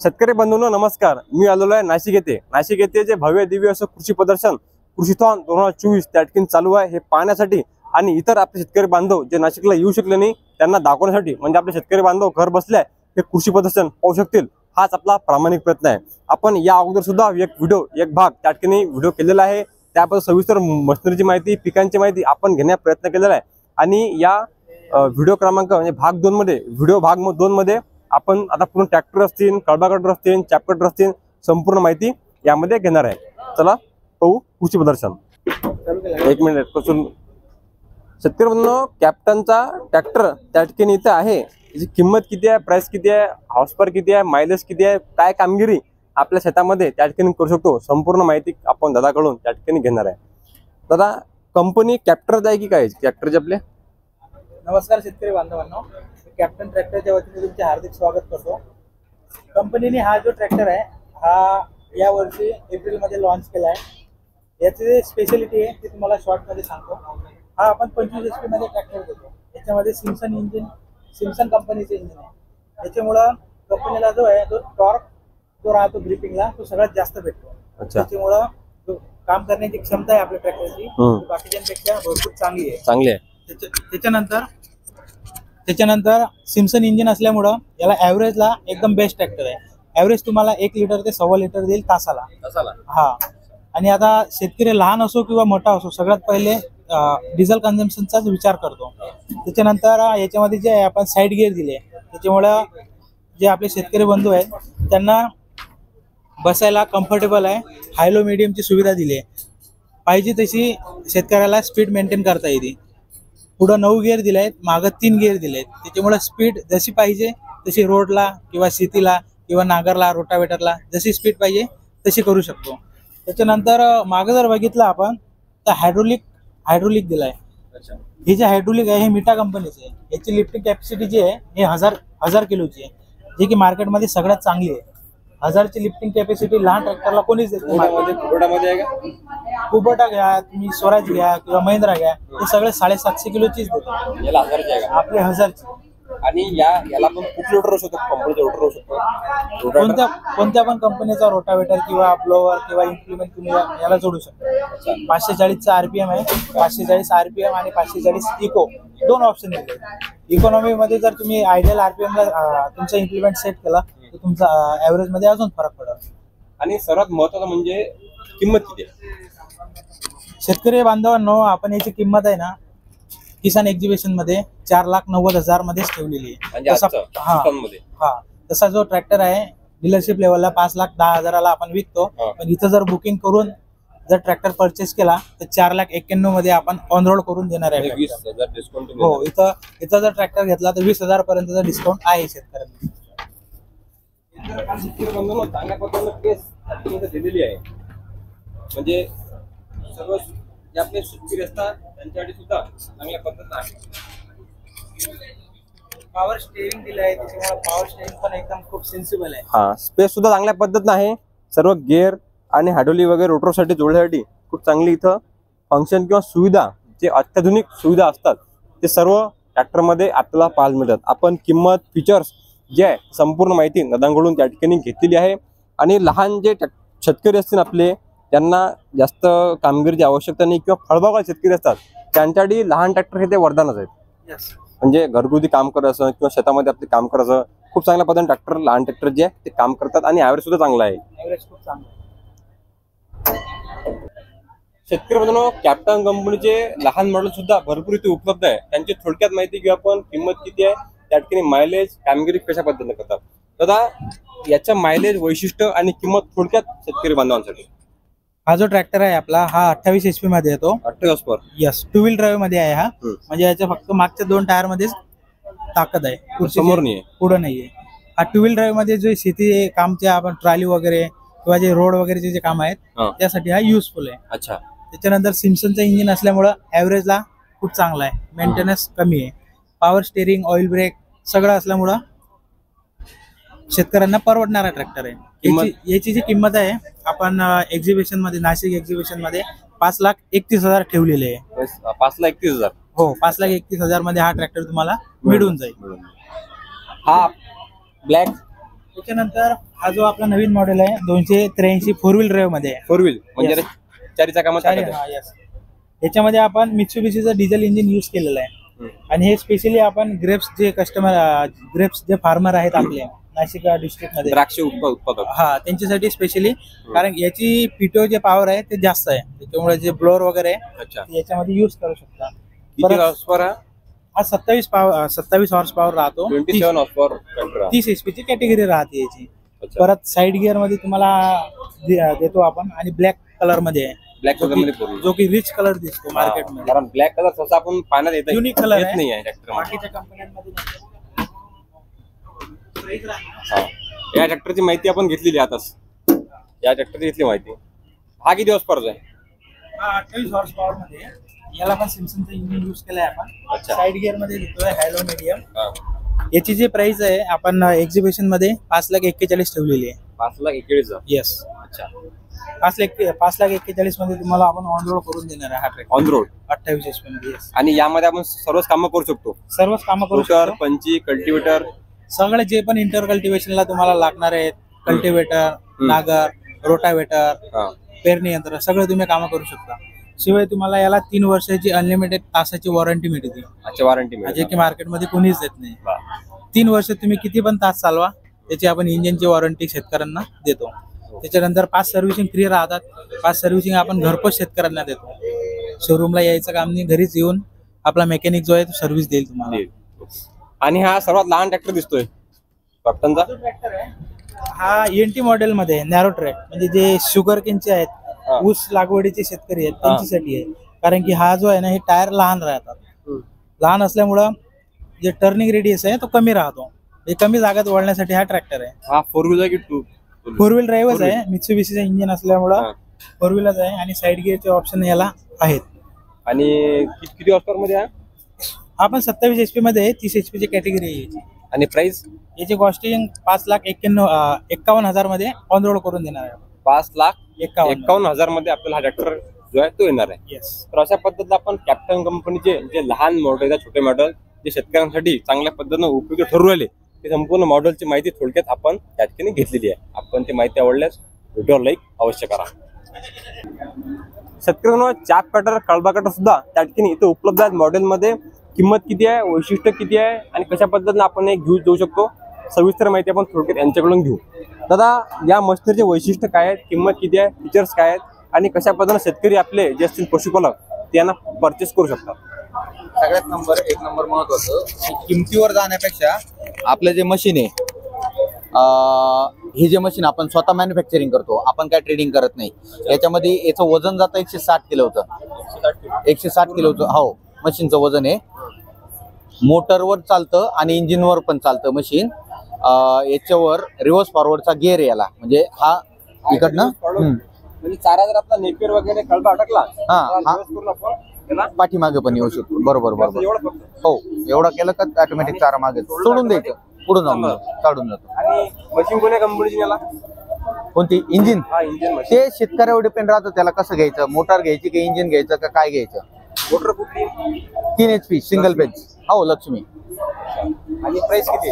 शेतकरी बंधूंनो नमस्कार। मी आलेलो आहे नाशिक येथे। नाशिक येथे जे भव्य दिव्य असं कृषी प्रदर्शन कृषीथॉन 2024 त्या ठिकाणी चालू आहे हे पाहण्यासाठी आणि इतर आपले शेतकरी बांधव जे नाशिकला येऊ शकले नाही त्यांना दाखवण्यासाठी, म्हणजे आपले शेतकरी बांधव घर बसल्या हे कृषी प्रदर्शन पाहू शकतील, हाच आपला प्रामाणिक प्रयत्न आहे। आपण या अगोदर सुद्धा एक भाग त्या ठिकाणी व्हिडिओ केलेला आहे। त्याबद्दल सविस्तर मशिनरीची माहिती, पिकांची माहिती आपण घेण्याचा प्रयत्न केलेला आहे आणि या व्हिडिओ क्रमांक म्हणजे भाग 2 मध्ये, व्हिडिओ भाग 2 मध्ये आपण आता पूर्ण ट्रॅक्टर असतील, कळबा कटर असतील, चॅप कटर असतील, संपूर्ण माहिती यामध्ये घेणार आहे। चला पाहू कृषी प्रदर्शन। एक मिनिट पासून शेतकरी बंधूंनो, कॅप्टनचा ट्रॅक्टर त्या ठिकाणी इथे आहे। याची किंमत किती आहे, प्राइस किती आहे, हॉर्स पावर किती आहे, मायलेज किती आहे, काय कामगिरी आपल्या शेतामध्ये त्या ठिकाणी करू शकतो, संपूर्ण माहिती आपण दादाकडून त्या ठिकाणी घेणार आहे। दादा, कंपनी कॅप्टर आहे की काय ट्रॅक्टरचे आपले? नमस्कार शेतकरी बांधवांनो, कॅप्टन ट्रॅक्टरच्या वतीने तुमचे हार्दिक स्वागत करतो। कंपनीने हा जो ट्रॅक्टर आहे हा या वर्षी एप्रिल मध्ये लॉन्च केला आहे। याची स्पेशलिटी आहे ती तुम्हाला शॉर्ट मध्ये सांगतो। हा आपण 25 HP मध्ये ट्रॅक्टर देतो। याच्यामध्ये सिम्सन कंपनीचे इंजिन आहे। याच्यामुळे कंपनीला जो आहे तो टॉर्क जो राहतो ग्रिपिंगला तो सगळ्यात जास्त भेटतो। त्याच्यामुळे जो काम करण्याची क्षमता आहे आपल्या ट्रॅक्टरची बाकीच्यांपेक्षा भरपूर चांगली आहे। त्याच्यानंतर सिम्सन इंजिन असल्यामुळं याला ॲव्हरेजला एकदम बेस्ट ट्रॅक्टर आहे। ॲव्हरेज तुम्हाला 1 लिटर ते 1.25 लिटर देईल तासाला। हा, आणि आता शेतकरी लहान असो किंवा मोठा असो सगळ्यात पहिले डिझेल कन्झम्पशनचाच विचार करतो। त्याच्यानंतर याच्यामध्ये जे आपण साईड गिअर दिले त्याच्यामुळं जे आपले शेतकरी बंधू आहेत त्यांना बसायला कम्फर्टेबल आहे। हाय लो मीडियमची सुविधा दिली आहे, पाहिजे तशी शेतकऱ्याला स्पीड मेंटेन करता येते। पुढं 9 गिअर दिले आहेत, मागं 3 गिअर दिले आहेत। त्याच्यामुळे स्पीड जशी पाहिजे तशी रोडला किंवा शेतीला किंवा नांगरला रोटावेटरला जशी स्पीड पाहिजे तशी करू शकतो। त्याच्यानंतर मागं जर बघितलं आपण तर हायड्रोलिक दिलाय। हे जे हायड्रोलिक आहे हे मिटा कंपनीचे आहे। याची लिफ्टिंग कॅपॅसिटी जी आहे हे 1000 किलोची आहे, जे की मार्केटमध्ये सगळ्यात चांगली आहे। 1000 ची लिफ्टिंग कॅपॅसिटी लहान ट्रॅक्टरला कोणीच देत नाही। कुबोटा घ्या तुम्ही, स्वराज घ्या किंवा महिंद्रा घ्या, हे सगळे 750 किलोचीच देतात, आपले 1000 ची। आणि याला पण खूप लोडर असतो, कंपनीचा लोडर असतो। कोणत्या पण कंपनीचा रोटावेटर किंवा ब्लोअर किंवा इम्प्लिमेंट तुम्ही याला जोडू शकता। 540 चा आरपीएम आहे, 540 आरपीएम आणि 540 इको 2 ऑप्शन आहेत। इकॉनॉमी मध्ये जर तुम्ही आयडियल आरपीएम ला तुमचा इम्प्लिमेंट सेट केला तर तुमचा ॲव्हरेज मध्ये अजून फरक पडेल। आणि सर्वात महत्त्वाचं म्हणजे किंमत किती आहे? शेतकरी बांधवांनो, आपण याची किंमत आहे ना किसान एक्झिबिशन मध्ये 4,90,000 मध्येच ठेवलेली आहे। तसा जो ट्रॅक्टर आहे डीलरशिप लेवलला 5,10,000 आपण विकतो, पण इथं जर बुकिंग करून जर ट्रॅक्टर परचेस केला तर 4,91,000 मध्ये आपण ऑन रोड करून देणार आहे। 20,000 डिस्काउंट। हो, इथं जर ट्रॅक्टर घेतला तर 20,000 पर्यंतचा डिस्काउंट आहे शेतकऱ्यांना। चांगल्या पद्धतीने केस दिलेली आहे, म्हणजे सर्व जे आपले शेतकरी असतात त्यांच्यासाठी सुद्धा चांगल्या पद्धतीने आहे। पॉवर स्टीअरिंग दिलं आहे, त्याच्यामुळे पॉवर स्टीअरिंग पण एकदम खूप सेन्सिबल आहे। हा, स्पेस सुद्धा चांगल्या पद्धतीने आहे। सर्व गिअर आणि हायड्रोलिक वगैरे रोटरसाठी जोडण्यासाठी खूप चांगली इथं फंक्शन किंवा सुविधा, जे अत्याधुनिक सुविधा असतात ते सर्व ट्रॅक्टरमध्ये आपल्याला पाहायला मिळतात। आपण किंमत, फीचर्स जे आहे संपूर्ण माहिती दादांकडून त्या ठिकाणी घेतलेली आहे। आणि लहान जे शेतकरी असतील आपले, त्यांना जास्त कामगिरीची आवश्यकता नाही किंवा फळबागा शेतकरी असतात त्यांच्यासाठी लहान ट्रॅक्टर हे ते वरदानच आहेत। म्हणजे घरगुती काम करायचं किंवा शेतामध्ये आपले काम करायचं खूप चांगल्या पद्धतीने ट्रॅक्टर, लहान ट्रॅक्टर जे आहे ते काम करतात आणि ॲव्हरेज सुद्धा चांगला आहे। शेतकरी बंधूंनो, कॅप्टन कंपनीचे लहान मॉडेल सुद्धा भरपूर इथे उपलब्ध आहे। त्यांची थोडक्यात माहिती घेऊ आपण। किंमत किती आहे, त्या ठिकाणी मायलेज, कामगिरी कशा पद्धतीने करतात दादा, याच्या मायलेज, वैशिष्ट्य आणि किंमत थोडक्यात शेतकरी बांधवांसाठी। हा जो ट्रॅक्टर आहे आपला हा 28 HP मध्ये येतो। 28 पर यस, 2 व्हील ड्राईव्ह मध्ये आहे हा। म्हणजे याच्या फक्त मागच्या 2 टायर मध्येच ताकद आहे, समोर नाही, पुढे नाहीये। हा 2 व्हील ड्राईव्ह मध्ये जे शेती कामचे आपण ट्रॉली वगैरे किंवा जे रोड वगैरेचे जे काम आहेत त्यासाठी हा युजफुल आहे। अच्छा। त्याच्यानंतर सिम्सनचं इंजिन असल्यामुळं ॲव्हरेजला खूप चांगला आहे, मेंटेनन्स कमी आहे। पॉवर स्टीअरिंग, ऑइल ब्रेक सगळं असल्यामुळं शेतकऱ्यांना परवडणारा ट्रॅक्टर आहे। याची जी किंमत आहे आपण एक्झिबिशन मध्ये, नाशिक एक्झिबिशन मध्ये 5,31,000 ठेवलेले आहे। 5,31,000? हो, 5,31,000 मध्ये हा ट्रॅक्टर तुम्हाला मिळून जाईल। हा ब्लॅक त्याच्यानंतर हा जो आपला नवीन मॉडेल आहे 283 फोर व्हील ड्राईव्ह मध्ये आहे. 4 व्हील म्हणजे Yes. चारी चाकामध्ये टाकायचं. हा, yes. याच्यामध्ये आपण मित्सुबिशीचं डिझेल इंजिन यूज केलेलं आहे आणि हे स्पेशली आपण ग्रेप्स जे फार्मर आहेत आपले नाशिक डिस्ट्रिक्ट मध्ये द्राक्ष उत्पादक. हा त्यांच्यासाठी स्पेशली, कारण याची पीटीओ जे पॉवर आहे ते जास्त आहे, त्याच्यामुळे जे ब्लोअर वगैरे आहे अच्छा. ते याच्यामध्ये यूज करू शकता. किती हॉर्स पॉवर हा? हा 27 हॉर्स पॉवर राहतो. 27 हॉर्स पॉवर ट्रॅक्टर. 30 HP ची कॅटेगरी राहते याची. अच्छा. परत साइड गिअर मध्ये तुम्हाला देतो आपण आणि ब्लॅक कलर मध्ये आहे, ब्लॅक कलर मध्ये पूर्ण. जो की रिच कलर दिसतो मार्केट मध्ये. कारण ब्लॅक कलर स्वतः आपण पाण्यात येत युनिक कलर येत नाही आहे ट्रॅक्टर. बाकीच्या कंपन्यांमध्ये नाही. या ट्रॅक्टरची माहिती आपण घेतलेली आहे आताच. या ट्रॅक्टरची घेतली माहिती. हा किती हॉर्स पॉवर आहे? हा 28 हॉर्स पॉवर मध्ये आहे. याला पण सिम्सनचं इंजिन यूज केलंय आपण. अच्छा. साइड गिअर मध्ये देतोय हॅलो मीडियम. हा. याची जी प्राइस आहे आपण एक्झिबिशन मध्ये 5,41,000 ठेवलेली आहे. 5,41,000. येस. अच्छा. 5,41,000 मध्ये तुम्हाला आपण ऑन रोड करून देणार आहे हा ट्रॅक्टर ऑन रोड 28 HP मध्ये. Yes. आणि यामध्ये आपण सर्वच कामं करू शकतो. सर्वच कामं करू रोटर, शकतो. पंची, कल्टिवेटर. सगळे जे पण इंटर कल्टिवेशनला तुम्हाला लागणार आहेत, कल्टिवेटर, नागर, रोटावेटर, हा. पेरणी यंत्र, सगळे तुम्ही कामं करू शकता. शिवाय तुम्हाला याला 3 वर्षाची अनलिमिटेड तासाची वॉरंटी मिळते, अच्छा. वॉरंटी जे मिळते. की मार्केटमध्ये कोणीच देत नाही. वा. 3 वर्ष तुम्ही किती पण तास चालवा, त्याची आपण इंजिनची वॉरंटी शेतकऱ्यांना देतो. त्याच्यानंतर 5 सर्व्हिसिंग फ्री राहतात. 5 सर्व्हिसिंग आपण घरपोच शेतकऱ्यांना देतो. शोरूमला यायचं काम नाही, घरीच येऊन आपला मेकॅनिक जो आहे तो सर्व्हिस देईल तुम्हाला. आणि हा सर्वात लहान ट्रॅक्टर दिसतोय कॅप्टनचा. हा एनटी मॉडेल मध्ये नॅरो ट्रॅक, म्हणजे जे शुगर केनचे आहेत, हा. ऊस लागवडीचे शेतकरी आहेत त्यांच्यासाठी आहे. कारण की हा जो आहे ना, हे टायर लहान राहतात. लहान असल्यामुळं जे टर्निंग रेडियस आहे तो कमी राहतो. हे कमी जागेत वळण्यासाठी हा ट्रॅक्टर आहे. हा 4 व्हीलर की 2? फोर व्हील ड्राईव्हच आहे. मित्सुबिशीचं इंजिन असल्यामुळं 4 व्हीलच आहे आणि साइड गिअरचे ऑप्शन याला आहेत. आणि किती हॉर्स पॉवर मध्ये हा? हा पण 27 HP मध्ये आहे. 30 HP ची कॅटेगरी आहे याची. आणि प्राइस? याची कॉस्टिंग 5,51,000 मध्ये ऑन रोड करून देणार आहे. 5,51,000 मध्ये आपल्याला हा ट्रॅक्टर जो आहे तो येणार आहे. येस. तर अशा पद्धतीने आपण कॅप्टन कंपनीचे जे लहान मॉडेल आहेत, छोटे मॉडेल जे शेतकऱ्यांसाठी चांगल्या पद्धतीने उपयोगी ठरू राहिले, ते संपूर्ण मॉडेलची माहिती थोडक्यात आपण त्या ठिकाणी घेतलेली आहे. आपण ती माहिती आवडल्यास व्हिडिओ लाईक अवश्य करा. शेतकऱ्यांना चाप कटर, कळबा कटर सुद्धा त्या ठिकाणी इथे उपलब्ध आहेत. मॉडेलमध्ये किंमत किती आहे, वैशिष्ट्य किती आहे आणि कशा पद्धतीने आपण हे घेऊ जाऊ शकतो, सविस्तर माहिती आपण थोडक्यात यांच्याकडून घेऊ. दादा, या मशिनरीचे वैशिष्ट्य काय आहेत, किंमत किती आहे, फीचर्स काय आहेत आणि कशा पद्धतीने शेतकरी आपले जे असतील पशुपालक ते यांना परचेस करू शकतात? सगळ्यात एक नंबर महत्वाचं की किमतीवर जाण्यापेक्षा आपलं जे मशीन आहे, हे जे मशीन आपण स्वतः मॅन्युफॅक्चरिंग करतो, आपण काय ट्रेडिंग करत नाही. याच्यामध्ये याचं वजन जातं 160 किलोचं. 160 किलोचं हो मशीनचं वजन आहे. मोटरवर चालतं आणि इंजिनवर पण चालतं मशीन. याच्यावर रिव्हर्स फॉरवर्डचा गिअर आहे याला, म्हणजे हा इकडनं म्हणजे चारा जर आपला नेपियर वगैरे कळबा अटकला पाठीमागे पण येऊ शकतो. बरोबर बरोबर. एवढं फक्त. हो, एवढं केलं का ऑटोमॅटिक चारा मागे सोडून द्यायचं, पुढे जाऊन काढून जातो. आणि मशीन कोण्या कंपनीची याला? कोणती? इंजिन. हा, इंजिन मशीन. ते शेतकऱ्यावर डिपेंड राहतं, त्याला कसं घ्यायचं, मोटार घ्यायची की इंजिन घ्यायचं का काय घ्यायचं. मोटर कुठली? 3 HP सिंगल पेज. हो, लक्ष्मी. आणि प्राइस किती?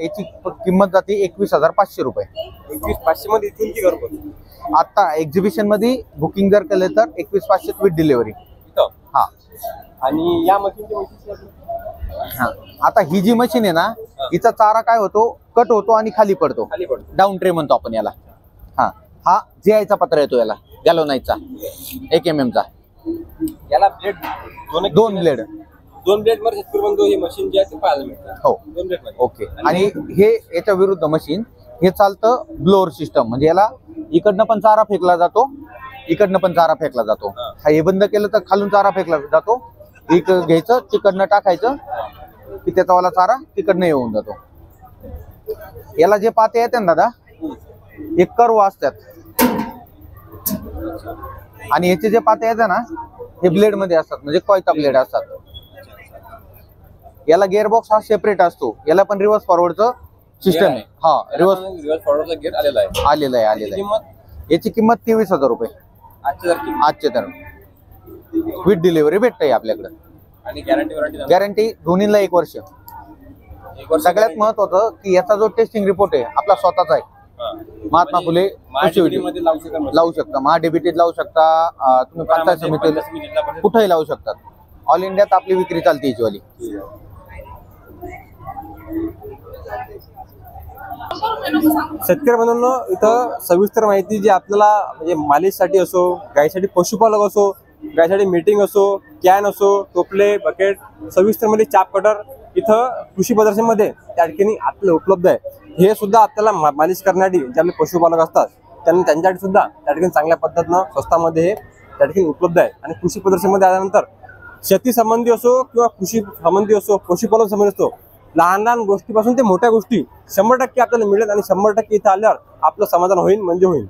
याची किंमत जाते 21,500 रुपये. 21,500 मध्ये इथून की घरपोच? आता एक्झिबिशन मध्ये बुकिंग जर केलं तर 21,500 विथ डिलिव्हरी. हा. आणि या मशीनची वैशिष्ट्य? हा, आता ही जी मशीन आहे ना, हिचा चारा काय होतो, कट होतो आणि खाली पडतो. डाऊन ट्रे म्हणतो आपण याला. हा, हा GI चा पत्रा येतो याला, गॅलोनाइटचा 1 mm चा. याला ब्लेड दोन ब्लेड मध्ये शेतकरी बंधू ही मशीन जी आहे ती पाहायला मिळते. हो. 2 ब्लेड मध्ये. ओके. आणि हे याच्या विरुद्ध मशीन हे चालतं ब्लोअर सिस्टम, म्हणजे याला इकडनं पण चारा फेकला जातो, इकडनं पण चारा फेकला जातो. हा, हे बंद केलं तर खालून चारा फेकला जातो. एक घ्यायचं, तिकडनं टाकायचं की त्याचा वाला चारा तिकडनं येऊन जातो. याला जे पाते येते ना दादा, हे कर्व असतात आणि याचे जे पाते येते ना, हे ब्लेड मध्ये असतात, म्हणजे कोयता ब्लेड असतात. याला गिअरबॉक्स हा सेपरेट असतो. याला पण रिव्हर्स फॉरवर्डचं सिस्टम आहे. हा, रिव्हर्स फॉरवर्डचा गिअर आलेला आहे. याची किंमत 23,000 रुपये आजचे तर. विथ डिलिव्हरी भेटतंय आपल्याकडे. आणि गॅरंटी गॅरंटी दोन्हीला 1 वर्ष. सगळ्यात महत्वाचं की याचा जो टेस्टिंग रिपोर्ट आहे आपला स्वतःचा आहे. महात्मा फुले कृषी विद्यापीठ लावू शकता, महाडीबीटीत लावू शकता, तुम्ही पंचायत समितीत कुठेही लावू शकतात. ऑल इंडियात आपली विक्री चालते याचीवाली. शेतकरी बंधूंनो, इथं सविस्तर माहिती जी आपल्याला म्हणजे मालिशसाठी असो, गायसाठी पशुपालक असो, गायसाठी मीटिंग असो, कॅन असो, टोपले, बकेट, सविस्तर मध्ये चाप कटर इथं कृषी प्रदर्शनमध्ये त्या ठिकाणी आपल्याला उपलब्ध आहे. हे सुद्धा आपल्याला मालिश करण्यासाठी जे आपले पशुपालक असतात त्यांना त्यांच्यासाठी सुद्धा त्या ठिकाणी चांगल्या पद्धतीनं स्वस्तामध्ये हे त्या ठिकाणी उपलब्ध आहे. आणि कृषी प्रदर्शनमध्ये आल्यानंतर शेती संबंधी असो किंवा कृषी संबंधी असो, पशुपालन संबंधी असो, लहान लहान गोष्टीपासून ते मोठ्या गोष्टी 100% आपल्याला मिळेल. आणि 100% इथं आल्यावर आपलं समाधान होईल म्हणजे होईल.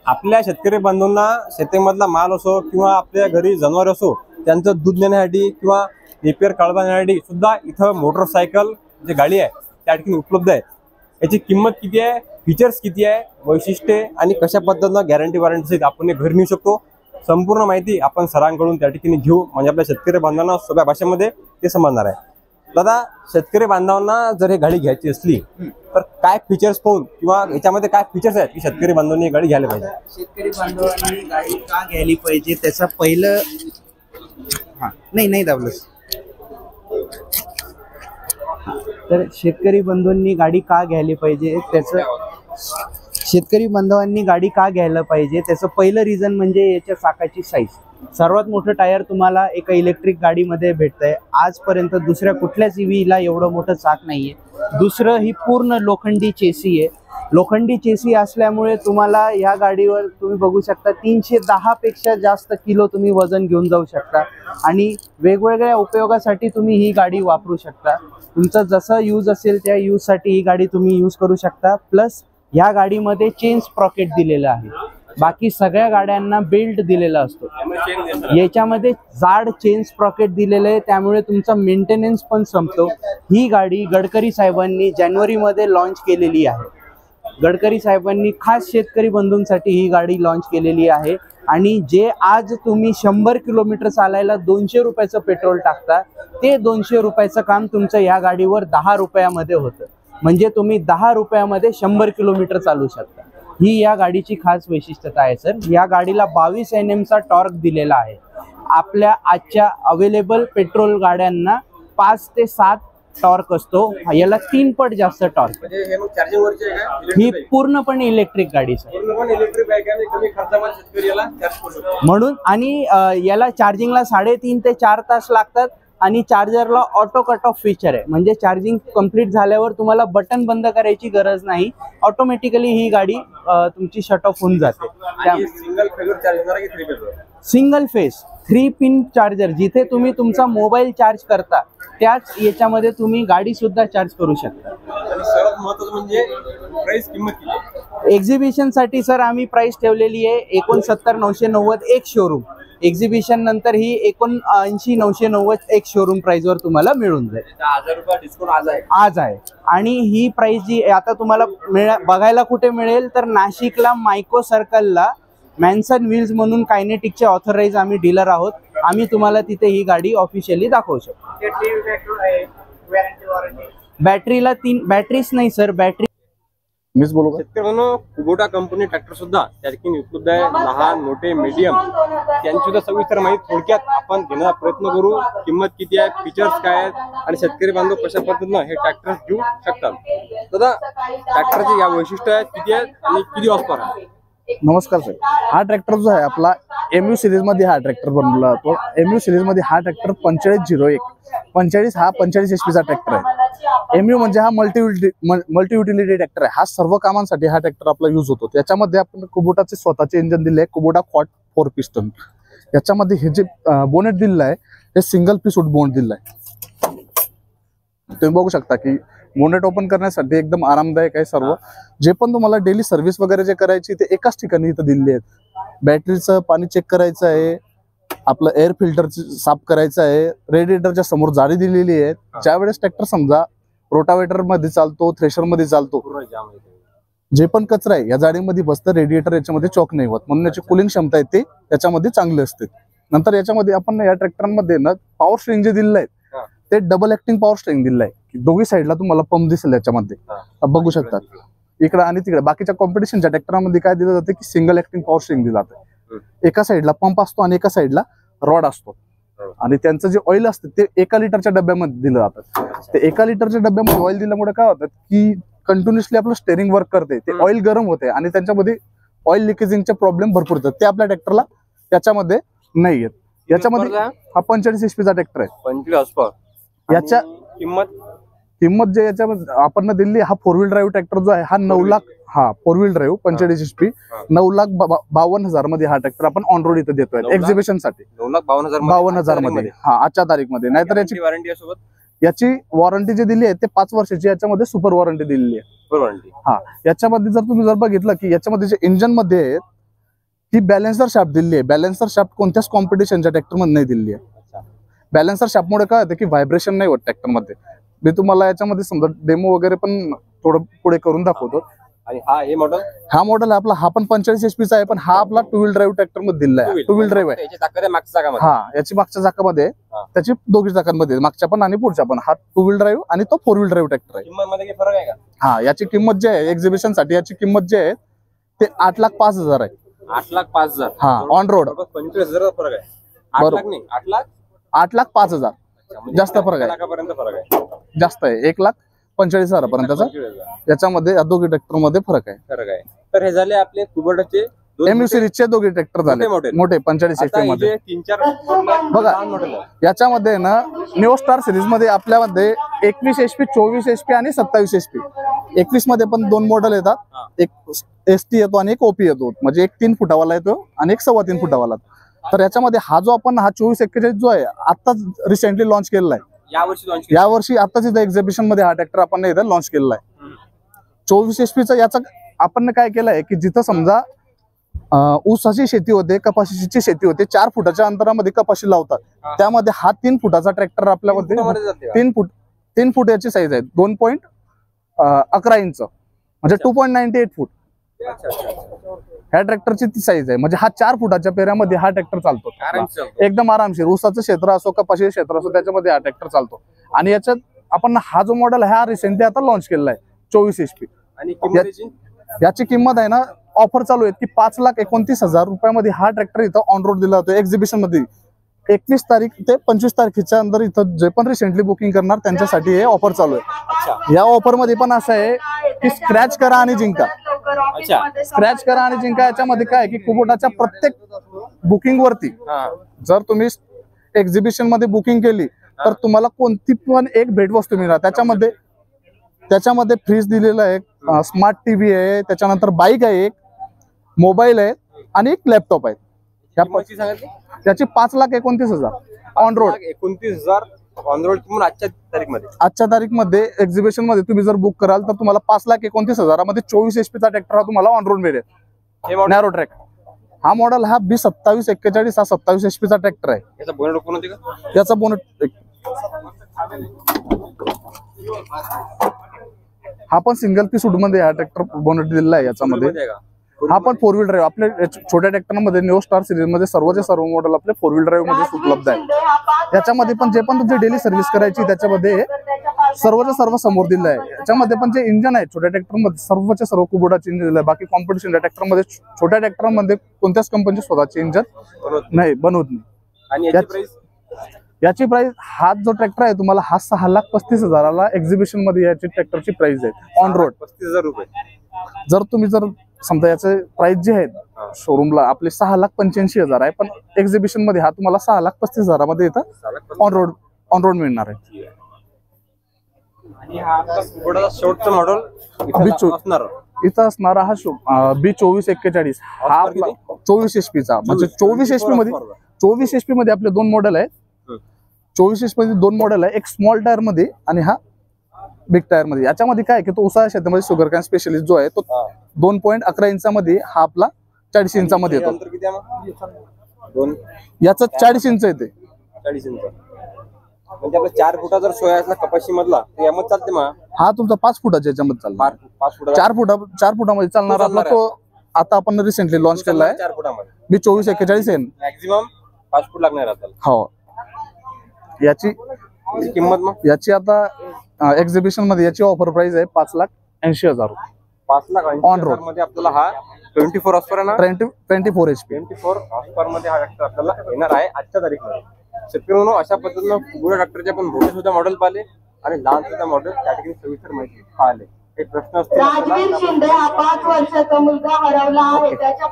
आपल्या शेतकरी बंधूंना शेतीमधला माल असो किंवा आपल्या घरी जनावर असो त्यांचं दूध नेण्यासाठी किंवा रिपेअर काढण्यासाठी सुद्धा इथं मोटरसायकल जी गाडी आहे त्या ठिकाणी उपलब्ध आहे. याची किंमत किती आहे, फीचर्स किती आहे, वैशिष्ट्ये आणि कशा पद्धतीनं गॅरंटी वॉरंटी सहित आपण हे घरी नेऊ शकतो, संपूर्ण माहिती आपण सरांकडून त्या ठिकाणी घेऊ. म्हणजे आपल्या शेतकरी बांधवांना सोप्या भाषेमध्ये ते समजणार आहे. दादा, शेतकरी बांधवांना जर ही गाडी घ्यायची असली तर काय फीचर्स पाहून किंवा याच्यामध्ये काय फीचर्स आहेत की शेतकरी बांधवांनी गाडी घ्यायला पाहिजे? शेतकरी बांधवांनी गाडी का घ्यायला पाहिजे त्याचं पहिलं नाही दाबलंस. तर शेतकरी बंधूंनी गाडी का घ्यायला पाहिजे त्याचं पहिलं रिझन म्हणजे याच्या चाकाची साईज. सर्वात मोठं टायर तुम्हाला एका इलेक्ट्रिक गाडीमध्ये भेटतंय. आजपर्यंत दुसऱ्या कुठल्याच ईव्हीला एवढं मोठं चाक नाहीये. दुसरं ही पूर्ण लोखंडी चेसी आहे. लोखंडी चेसी असल्यामुळे तुम्हाला या गाडीवर तुम्ही बघू शकता 310 पेक्षा जास्त किलो तुम्ही वजन घेऊन जाऊ शकता. आणि वेगवेगळ्या उपयोगासाठी तुम्ही ही गाडी वापरू शकता. तुमचं जसं यूज असेल त्या यूजसाठी ही गाडी तुम्ही यूज करू शकता. प्लस ह्या गाडीमध्ये चेन स्प्रॉकेट दिलेलं आहे. बाकी सगळ्या गाड्यांना बेल्ट दिलेला असतो, याच्यामध्ये जाड चेन स्प्रॉकेट दिलेलं आहे, त्यामुळे तुमचा मेंटेनन्स पण संपतो. ही गाडी गडकरी साहेबांनी जानेवारीमध्ये लॉन्च केलेली आहे. गडकरी साहेबांनी खास शेतकरी बंधूंसाठी ही गाडी लॉन्च केलेली आहे. आणि जे आज तुम्ही 100 किलोमीटर चालायला 200 रुपयाचं पेट्रोल टाकता, ते 200 रुपयाचं काम तुमचं या गाडीवर 10 रुपयामध्ये होतं. म्हणजे तुम्ही 10 रुपयामध्ये 100 किलोमीटर चालू शकता. ही या गाडीची खास वैशिष्ट्यता आहे सर. या गाडीला 22 Nm चा टॉर्क दिलेला आहे. आपल्या आजच्या अवेलेबल पेट्रोल गाड्यांना 5 ते 7 टॉर्क असतो, याला 3 पट जास्त टॉर्क. म्हणजे हे मग चार्जिंग वरची आहे का? ही पूर्णपणे इलेक्ट्रिक गाडी सर. पूर्णपणे इलेक्ट्रिक बाईक आहे, कमी खर्चामध्ये शेतकरी याला चार्ज करू शकतो. म्हणून आणि याला चार्जिंगला 3.5 ते 4 तास लागतात. आणि चार्जरला ऑटो कट ऑफ फीचर आहे. म्हणजे चार्जिंग कंप्लीट झाल्यावर तुम्हाला बटन बंद करायची गरज नाही, ऑटोमॅटिकली ही गाडी तुमची शट ऑफ होऊन जाते. सिंगल फेजवर चार्ज होणार की 3 फेजवर? Single phase 3 pin charger. जिथे तुम्ही तुमचा मोबाईल चार्ज करता त्याच याच्यामध्ये तुम्ही गाडी सुद्धा चार्ज करू शकता. आणि सर्वात महत्त्वाचं म्हणजे प्राइस, किंमत किती? एक्झिबिशन साठी सर आम्ही प्राइस ठेवलेली आहे 69,990 एक शोरूम. एक्झिबिशन नंतर ही 79,990 एक शोरूम प्राइस वर तुम्हाला मिळून जाईल. 1000 रुपये डिस्काउंट आज आहे. आणि ही प्राइस जी आता तुम्हाला बघायला कुठे मिळेल तर नाशिकला मायको सर्कलला मॅन्सन व्हील्स म्हणून कायनेटिकचे ऑथराइज आम्ही डीलर आहोत. आम्ही तुम्हाला तिथे ही गाडी ऑफिशियली दाखवू शकतो. बॅटरीला 3 बॅटरीच नाही सर, बॅटरी मीच बोलू का? शेतकऱ्यांनो, कुबोटा कंपनी ट्रॅक्टर सुद्धा त्या ठिकाणी उपलब्ध आहे. लहान, मोठे, मीडियम त्यांची सुद्धा सविस्तर माहिती थोडक्यात आपण घेण्याचा प्रयत्न करू. किंमत किती आहे, फीचर्स काय आहेत आणि शेतकरी बांधव कशा पद्धतीनं हे ट्रॅक्टर घेऊ शकतात. दादा, ट्रॅक्टरचे या वैशिष्ट्य आहेत, किती आहेत आणि किती वापर आहे? नमस्कार सर. हा ट्रॅक्टर जो आहे आपला MU सिरीज मध्ये हा ट्रॅक्टर बनवला जातो. MU सिरीज मध्ये हा ट्रॅक्टर 4501 45 हा 45 HP चा ट्रॅक्टर आहे. MU म्हणजे हा मल्टी युटिलिटी ट्रॅक्टर आहे. हा सर्व कामांसाठी हा ट्रॅक्टर आपला यूज होतो. त्याच्यामध्ये आपण कुबोटाचे स्वतःचे इंजन दिले आहे, कुबोटा क्वाड 4 पिस्टन. याच्यामध्ये हे जे बोनेट दिलेलं आहे हे सिंगल पीस वूड बोनेट दिलेलं आहे. तुम्ही बघू शकता की बोनेट ओपन करण्यासाठी एकदम आरामदायक आहे. सर्व जे पण तुम्हाला डेली सर्व्हिस वगैरे जे करायची ते एकाच ठिकाणी इथं दिलेली आहेत. बॅटरीचं पाणी चेक करायचं आहे, आपलं एअर फिल्टर साफ करायचं आहे, रेडिएटरच्या समोर जाळी दिलेली आहे. ज्यावेळेस ट्रॅक्टर समजा रोटावेटर मध्ये चालतो, थ्रेशर मध्ये चालतो, जे पण कचरा आहे या जाळीमध्ये बसतं, रेडिएटर याच्यामध्ये चॉक नाही होत, म्हणून याची कुलिंग क्षमता आहे ते त्याच्यामध्ये चांगली असते. नंतर याच्यामध्ये आपण या ट्रॅक्टरमध्ये ना पॉवर स्ट्रिंग जे दिलेलं आहे हा. ते डबल ऍक्टिंग पॉवर स्ट्रिंग दिलेलं आहे की दोघी साईडला तुम्हाला पंप दिसेल याच्यामध्ये हा. बघू शकतात इकडे आणि तिकडे. बाकीच्या कॉम्पिटिशनच्या ट्रॅक्टरमध्ये काय दिलं जातं की सिंगल ऍक्टिंग पॉवर स्ट्रिंग दिलं जातं. एका साईडला पंप असतो आणि एका साईडला रॉड असतो आणि त्यांचं जे ऑइल असतं ते 1 लिटरच्या डब्यामध्ये दिलं जातं. ते 1 लिटरच्या डब्यामध्ये ऑइल दिल्यामुळे काय होतं की कंटिन्युअसली आपलं स्टेअरिंग वर्क करते, ते ऑइल गरम होते आणि त्यांच्यामध्ये ऑइल लिकेजिंगचे प्रॉब्लेम भरपूर येतात. ते आपल्या ट्रॅक्टरला त्याच्यामध्ये नाही येत. याच्यामध्ये हा 45 HP चा ट्रॅक्टर आहे. 25 हॉर्सपावर. याच्या किंमत जे याच्यामध्ये आपण दिली, हा 4 व्हील ड्राईव्ह ट्रॅक्टर जो आहे हा 9 लाख, हा 4 व्हील ड्राईव्ह 45 HP 9,52,000 मध्ये हा ट्रॅक्टर आपण ऑन रोड इथे देतोय एक्झिबिशन साठी. 9,52,000 मध्ये हा आजच्या तारीख मध्ये. नाहीतर याची वॉरंटी सोबत याची वॉरंटी जी दिली आहे ते 5 वर्षाची याच्यामध्ये सुपर वॉरंटी दिलेली आहे. हा याच्यामध्ये जर तुम्ही व्हायब्रेशन की याच्यामध्ये जे इंजन मध्ये आहे ही बॅलेन्सर शाफ्ट दिली आहे. बॅलेन्सर शाफ्ट कोणत्याच कॉम्पिटिशनच्या ट्रॅक्टर मध्ये नाही दिली आहे. बॅलेन्सर शाफ्ट मुळे काय होतं की व्हायब्रेशन नाही होत ट्रॅक्टर मध्ये. मी तुम्हाला याच्यामध्ये समजा डेमो वगैरे पण थोडं पुढे करून दाखवतो. आणि हे मॉडेल हा मॉडेल आपला हा पण 45 HP चा आहे, पण हा आपला 2 व्हील ड्राईव्ह ट्रॅक्टर मध्ये दिलेला आहे. 2 व्हील ड्राईव्ह आहे. हा याची मागच्या चाकामध्ये त्याची दोघी चाकांमध्ये मागच्या पण आणि पुढच्या पण. हा 2 व्हील ड्राईव्ह आणि तो 4 व्हील ड्राईव्ह ट्रॅक्टर आहे. किंमतमध्ये काही फरक आहे का? हा याची किंमत जी आहे एक्झिबिशन साठी याची किंमत जी आहे ते 8,05,000 आहे. 8,05,000. हा ऑन रोड 25,000 फरक आहे. 8 लाख नाही, 8,05,000 जास्त फरक आहे. लाखापर्यंत फरक आहे. जास्त आहे 1,45,000 पर्यंतचा याच्यामध्ये या दोघी ट्रॅक्टर मध्ये फरक आहे. तर हे झाले आपले कुबोटाचे एमयू सिरीजचे दोघे ट्रॅक्टर झाले मोठे 45 HP मध्ये. 3-4 बघा याच्यामध्ये ना न्यू स्टार सिरीज मध्ये आपल्यामध्ये 21 HP 24 HP आणि 27 HP. 21 मध्ये पण 2 मॉडेल येतात, एक ST येतो आणि एक OP येतो. म्हणजे एक 3 फुटावाला येतो आणि एक 3.25 फुटावाला. तर याच्यामध्ये हा जो आपण हा 2441 जो आहे आताच रिसेंटली लॉन्च केलेला आहे. यावर्षी आताच इथं एक्झिबिशन मध्ये हा ट्रॅक्टर आपण इथं लॉन्च केलेला आहे. 24 HP चा याचा आपण काय केलंय की जिथं समजा ऊसाची शेती होते, कपाशीची शेती होते, 4 फुटाच्या अंतरामध्ये कपाशी लावतात, त्यामध्ये हा 3 फुटाचा ट्रॅक्टर आपल्यामध्ये 3 फूट याची साईज आहे. 2.11 इंच म्हणजे 2.98 फूट ह्या ट्रॅक्टरची ती साईज आहे. म्हणजे हा 4 फुटाच्या पेऱ्यामध्ये हा ट्रॅक्टर चालतो एकदम आरामशीर. ऊसाचं क्षेत्र असो कपाशी क्षेत्र असो त्याच्यामध्ये हा ट्रॅक्टर चालतो. आणि याच्यात आपण हा जो मॉडेल हा रिसेंटली आता लॉन्च केलेला आहे 24 HP. आणि याची किंमत आहे ना ऑफर चालू आहे की 5,29,000 रुपयामध्ये हा ट्रॅक्टर इथं ऑन रोड दिला जातो एक्झिबिशन मध्ये. 21 तारीख ते 25 तारखेच्या अंदर इथं जे पण रिसेंटली बुकिंग करणार त्यांच्यासाठी हे ऑफर चालू आहे. या ऑफर मध्ये पण असं आहे की स्क्रॅच करा आणि जिंका. स्क्रॅच करा आणि जिंका याच्यामध्ये काय की कुबोटाच्या प्रत्येक बुकिंग वरती जर तुम्ही एक्झिबिशन मध्ये बुकिंग केली तर तुम्हाला कोणती पण एक भेटवस्तू मिळणार. त्याच्यामध्ये फ्रीज दिलेला आहे, स्मार्ट TV आहे, त्याच्यानंतर बाईक आहे, एक मोबाईल आहे आणि एक लॅपटॉप आहे. याची 5,29,000 ऑन रोड. 29,000 ऑन रोड किंमत आजच्या तारीखमध्ये एक्झिबिशन मध्ये तुम्ही जर बुक कराल तर तुम्हाला 5,29,000 मध्ये 24 HP चा ट्रॅक्टर हा तुम्हाला ऑन रोड मिळेल. नॅरो ट्रॅक हा मॉडेल हा B2741 हा 27 HP चा ट्रॅक्टर आहे. याचा बोनट ओपन होते का? याचा बोनट हा पण सिंगल पीस वूड मध्ये हा ट्रॅक्टर बोनट दिलेला आहे. याच्यामध्ये हा पण 4 व्हील ड्राईव्ह आपल्या छोट्या ट्रॅक्टरमध्ये न्यू स्टार सिरीज मध्ये सर्वचे सर्व मॉडेल आपले 4 व्हील ड्राईव्ह मध्ये उपलब्ध आहे. याच्यामध्ये पण जे पण तुमची डेली सर्व्हिस करायची त्याच्यामध्ये सर्वच्या सर्व समोर दिलं आहे. याच्यामध्ये पण जे इंजन आहे छोट्या ट्रॅक्टरमध्ये सर्वच्या सर्व कुबोटाचे इंजन दिलं आहे. बाकी कॉम्पिटिशनच्या ट्रॅक्टरमध्ये छोट्या ट्रॅक्टरमध्ये कोणत्याच कंपनीचे स्वतःचे इंजन नाही बनवत नाही. आणि याची प्राइस हा जो ट्रॅक्टर आहे तुम्हाला हा 6,35,000 एक्झिबिशन मध्ये याची ट्रॅक्टरची प्राइस आहे ऑन रोड 35,000 रुपये. जर समजा याचे प्राइस जे आहेत शोरूमला आपले 6,85,000 आहे, पण एक्झिबिशन मध्ये हा तुम्हाला 6,35,000 मध्ये इथं ऑन रोड मिळणार आहे. आणि हा कुबोटाचा शेवटचा मॉडेल इथं असणारा हा B2441 हा आपला 24 HP चा म्हणजे 24 HP मध्ये आपले 2 मॉडेल आहेत. 24 HP मध्ये 2 मॉडेल आहे, एक स्मॉल टायर मध्ये आणि हा बिग टायर मध्ये. याच्यामध्ये काय की तो उसाळ्या शेतामध्ये शुगर कॅन स्पेशलिस्ट जो आहे तो 2.11 इंचामध्ये हा आपला 40 इंचामध्ये येतो. याचा 40 इंच येते. 40 इंच म्हणजे आपला 4 फुटा जर सोया असला कपाशी मधला तर यामध्ये चालते मग. हा तुमचा 5 फुटाच्या याच्यामध्ये चालणार. 4 फुटामध्ये चालणार आपला तो आता आपण रिसेंटली लॉन्च केला आहे. 4 फुटामध्ये B2441 आहे. मॅक्झिमम 5 फूट लागणार आहे त्याला. हो. याची किंमत मग याची आता एक्झिबिशन मध्ये याची ऑफर प्राइस आहे 5,80,000 रुपये. 5,80,000 On road. मध्ये आपल्याला हा 24 हॉर्सपावर आहे ना, 24 HP. 24 हॉर्सपावर मध्ये हा ट्रॅक्टर आपल्याला येणार आहे आजच्या तारीखमध्ये. शेतकऱ्यांनो, अशा पद्धतीनं मोठ्या ट्रॅक्टरचे आपण मोठे सुद्धा मॉडेल पाहिले आणि लहान सुद्धा मॉडेल त्या ठिकाणी सविस्तर माहिती पाहिले. एक प्रश्न असतो राजवीर शिंदे हा 5 वर्षाचा मुलगा हरवला आहे. त्याच्या